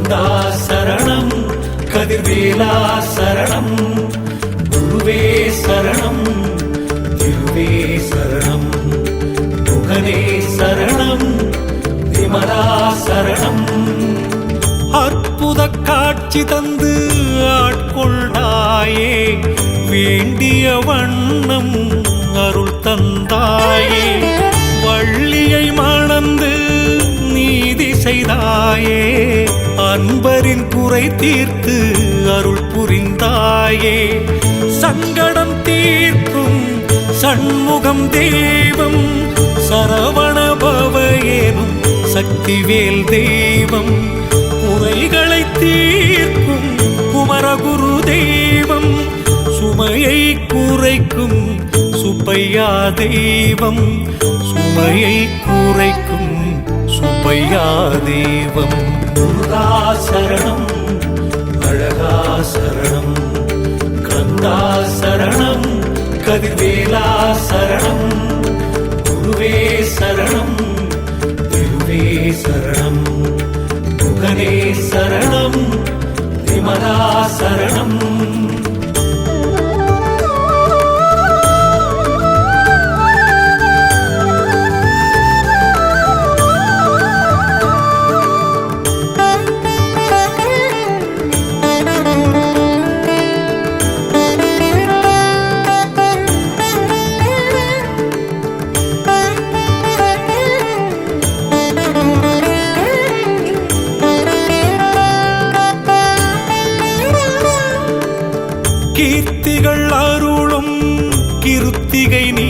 கந்தா சரணம் கதிர்வேலா சரணம் குருவே சரணம் திருவே சரணம் முகனே சரணம் விமலா சரணம். அற்புத காட்சி தந்து ஆட்கொண்டாயே வேண்டிய வண்ணம் அருள் தந்தாயே வள்ளியை மணந்து நீதி செய்தாயே அன்பரின் குறை தீர்த்து அருள் புரிந்தாயே சங்கடம் தீர்க்கும் சண்முகம் தெய்வம் சரவண பவ எனும் சக்திவேல் தெய்வம் குறைகளை தீர்க்கும் குமரகுரு தெய்வம் சுமையை குறைக்கும் சுப்பையா தெய்வம் சுமையை குறைக்கும் சுப்பையா தெய்வம். முருகா சரணம் அழகா சரணம் கந்தா சரணம் கதிர்வேலா சரணம் குருவே சரணம் திருவே சரணம் முகனே சரணம் விமலா சரணம். கீர்த்திகள் அருளும் கிருத்திகை நீ